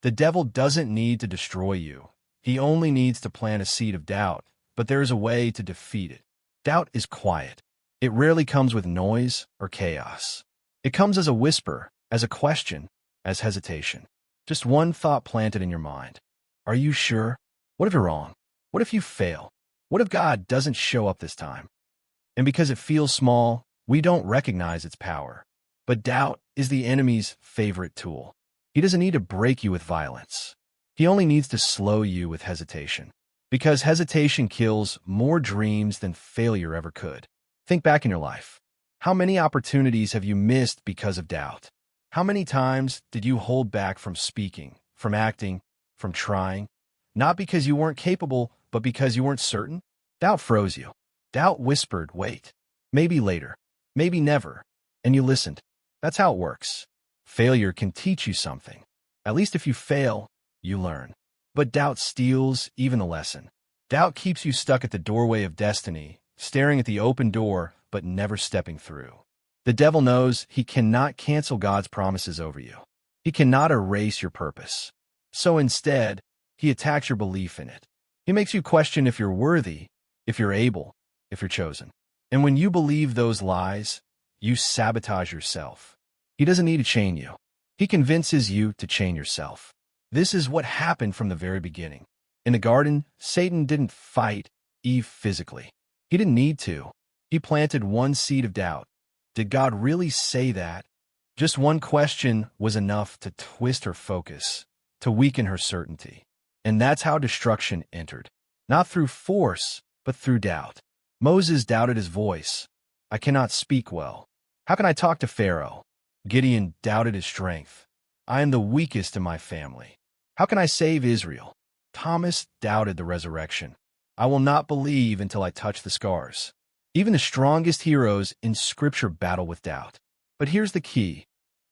The devil doesn't need to destroy you. He only needs to plant a seed of doubt, but there is a way to defeat it. Doubt is quiet. It rarely comes with noise or chaos. It comes as a whisper, as a question, as hesitation. Just one thought planted in your mind. Are you sure? What if you're wrong? What if you fail? What if God doesn't show up this time? And because it feels small, we don't recognize its power. But doubt is the enemy's favorite tool. He doesn't need to break you with violence. He only needs to slow you with hesitation. Because hesitation kills more dreams than failure ever could. Think back in your life. How many opportunities have you missed because of doubt? How many times did you hold back from speaking, from acting, from trying? Not because you weren't capable, but because you weren't certain? Doubt froze you. Doubt whispered, wait. Maybe later. Maybe never. And you listened. That's how it works. Failure can teach you something. At least if you fail, you learn. But doubt steals even the lesson. Doubt keeps you stuck at the doorway of destiny, staring at the open door, but never stepping through. The devil knows he cannot cancel God's promises over you. He cannot erase your purpose. So instead, he attacks your belief in it. He makes you question if you're worthy, if you're able, if you're chosen. And when you believe those lies, you sabotage yourself. He doesn't need to chain you. He convinces you to chain yourself. This is what happened from the very beginning. In the garden, Satan didn't fight Eve physically. He didn't need to. He planted one seed of doubt. Did God really say that? Just one question was enough to twist her focus, to weaken her certainty. And that's how destruction entered. Not through force, but through doubt. Moses doubted his voice. I cannot speak well. How can I talk to Pharaoh? Gideon doubted his strength. I am the weakest in my family. How can I save Israel? Thomas doubted the resurrection. I will not believe until I touch the scars. Even the strongest heroes in Scripture battle with doubt. But here's the key.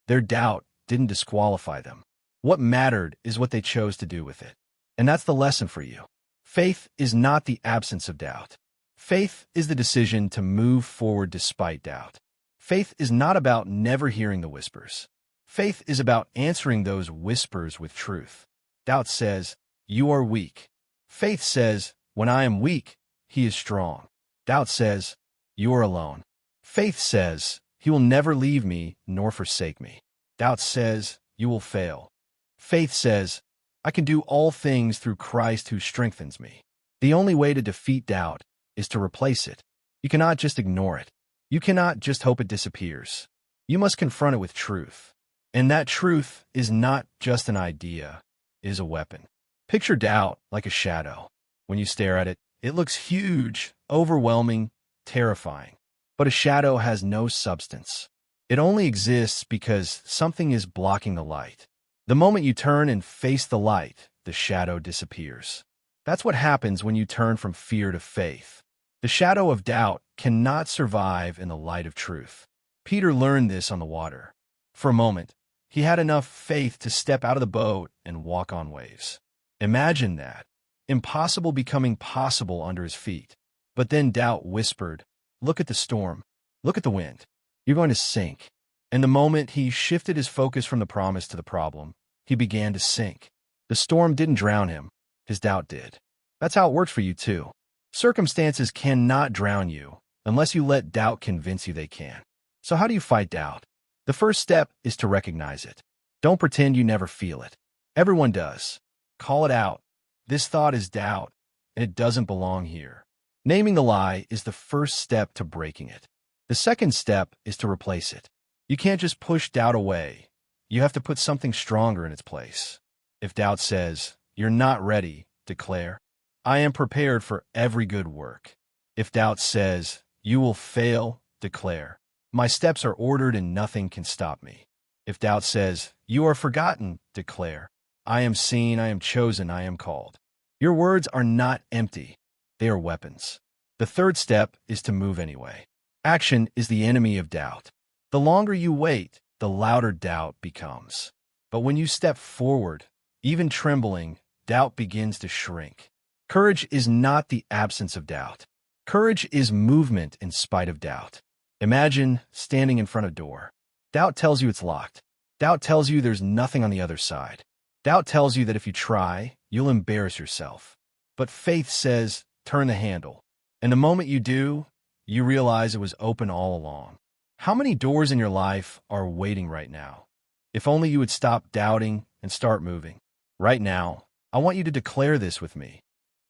Their doubt didn't disqualify them. What mattered is what they chose to do with it. And that's the lesson for you. Faith is not the absence of doubt. Faith is the decision to move forward despite doubt. Faith is not about never hearing the whispers. Faith is about answering those whispers with truth. Doubt says, you are weak. Faith says, when I am weak, he is strong. Doubt says, you are alone. Faith says, he will never leave me nor forsake me. Doubt says, you will fail. Faith says, I can do all things through Christ who strengthens me. The only way to defeat doubt is to replace it. You cannot just ignore it. You cannot just hope it disappears. You must confront it with truth. And that truth is not just an idea, it is a weapon. Picture doubt like a shadow. When you stare at it, it looks huge, overwhelming, terrifying. But a shadow has no substance. It only exists because something is blocking the light. The moment you turn and face the light, the shadow disappears. That's what happens when you turn from fear to faith. The shadow of doubt cannot survive in the light of truth. Peter learned this on the water. For a moment, he had enough faith to step out of the boat and walk on waves. Imagine that. Impossible becoming possible under his feet. But then doubt whispered, look at the storm. Look at the wind. You're going to sink. And the moment he shifted his focus from the promise to the problem, he began to sink. The storm didn't drown him. His doubt did. That's how it works for you too. Circumstances cannot drown you unless you let doubt convince you they can. So how do you fight doubt? The first step is to recognize it. Don't pretend you never feel it. Everyone does. Call it out. This thought is doubt, and it doesn't belong here. Naming the lie is the first step to breaking it. The second step is to replace it. You can't just push doubt away. You have to put something stronger in its place. If doubt says, you're not ready, declare, I am prepared for every good work. If doubt says, you will fail, declare, my steps are ordered and nothing can stop me. If doubt says, you are forgotten, declare, I am seen, I am chosen, I am called. Your words are not empty. They are weapons. The third step is to move anyway. Action is the enemy of doubt. The longer you wait, the louder doubt becomes. But when you step forward, even trembling, doubt begins to shrink. Courage is not the absence of doubt. Courage is movement in spite of doubt. Imagine standing in front of a door. Doubt tells you it's locked. Doubt tells you there's nothing on the other side. Doubt tells you that if you try, you'll embarrass yourself. But faith says, turn the handle. And the moment you do, you realize it was open all along. How many doors in your life are waiting right now? If only you would stop doubting and start moving. Right now, I want you to declare this with me.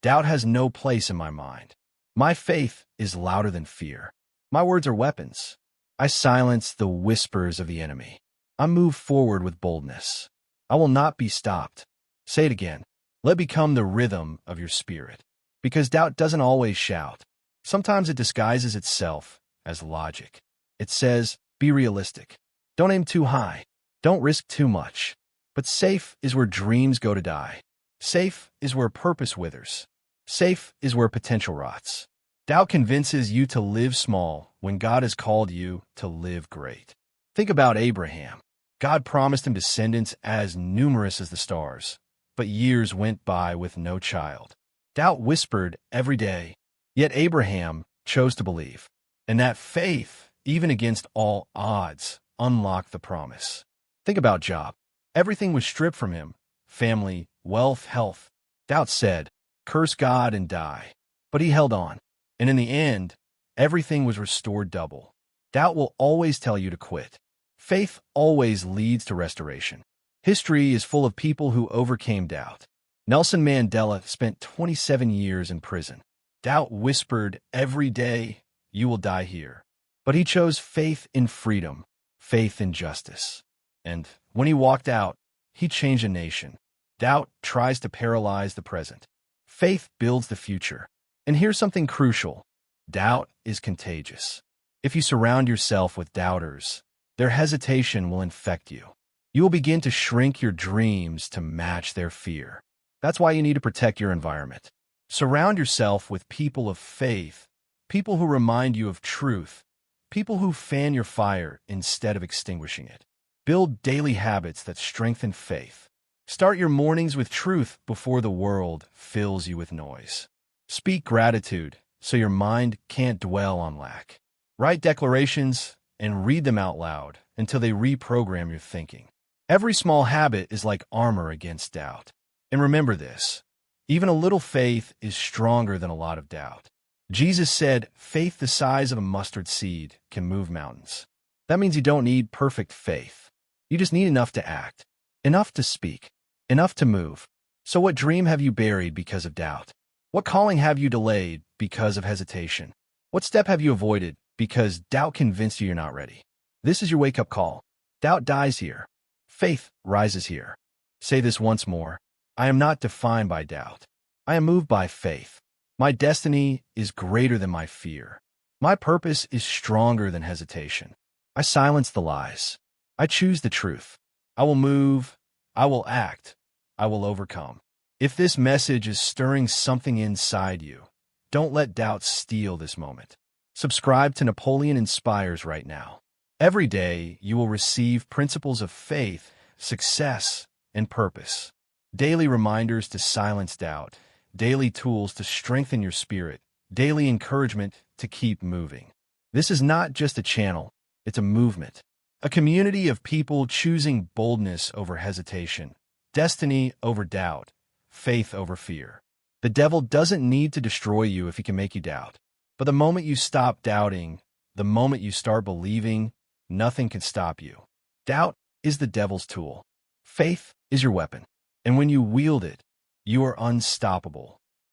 Doubt has no place in my mind. My faith is louder than fear. My words are weapons. I silence the whispers of the enemy. I move forward with boldness. I will not be stopped. Say it again. Let it become the rhythm of your spirit. Because doubt doesn't always shout. Sometimes it disguises itself as logic. It says, be realistic. Don't aim too high. Don't risk too much. But safe is where dreams go to die. Safe is where purpose withers. Safe is where potential rots. Doubt convinces you to live small when God has called you to live great. Think about Abraham. God promised him descendants as numerous as the stars, but years went by with no child. Doubt whispered every day, yet Abraham chose to believe. And that faith, even against all odds, unlocked the promise. Think about Job. Everything was stripped from him: family, wealth, health. Doubt said, curse God and die. But he held on. And in the end, everything was restored double. Doubt will always tell you to quit. Faith always leads to restoration. History is full of people who overcame doubt. Nelson Mandela spent 27 years in prison. Doubt whispered every day, you will die here. But he chose faith in freedom, faith in justice. And when he walked out, he changed a nation. Doubt tries to paralyze the present. Faith builds the future. And here's something crucial. Doubt is contagious. If you surround yourself with doubters, their hesitation will infect you. You will begin to shrink your dreams to match their fear. That's why you need to protect your environment. Surround yourself with people of faith, people who remind you of truth, people who fan your fire instead of extinguishing it. Build daily habits that strengthen faith. Start your mornings with truth before the world fills you with noise. Speak gratitude so your mind can't dwell on lack. Write declarations and read them out loud until they reprogram your thinking. Every small habit is like armor against doubt. And remember this, even a little faith is stronger than a lot of doubt. Jesus said, faith the size of a mustard seed can move mountains. That means you don't need perfect faith. You just need enough to act, enough to speak, enough to move. So what dream have you buried because of doubt? What calling have you delayed because of hesitation? What step have you avoided because doubt convinced you you're not ready? This is your wake-up call. Doubt dies here. Faith rises here. Say this once more. I am not defined by doubt. I am moved by faith. My destiny is greater than my fear. My purpose is stronger than hesitation. I silence the lies. I choose the truth. I will move. I will act. I will overcome. If this message is stirring something inside you, don't let doubt steal this moment. Subscribe to Napoleon Inspires right now. Every day, you will receive principles of faith, success, and purpose. Daily reminders to silence doubt, daily tools to strengthen your spirit, daily encouragement to keep moving. This is not just a channel, it's a movement. A community of people choosing boldness over hesitation, destiny over doubt, faith over fear. The devil doesn't need to destroy you if he can make you doubt. But the moment you stop doubting, the moment you start believing, nothing can stop you. Doubt is the devil's tool. Faith is your weapon. And when you wield it, you are unstoppable.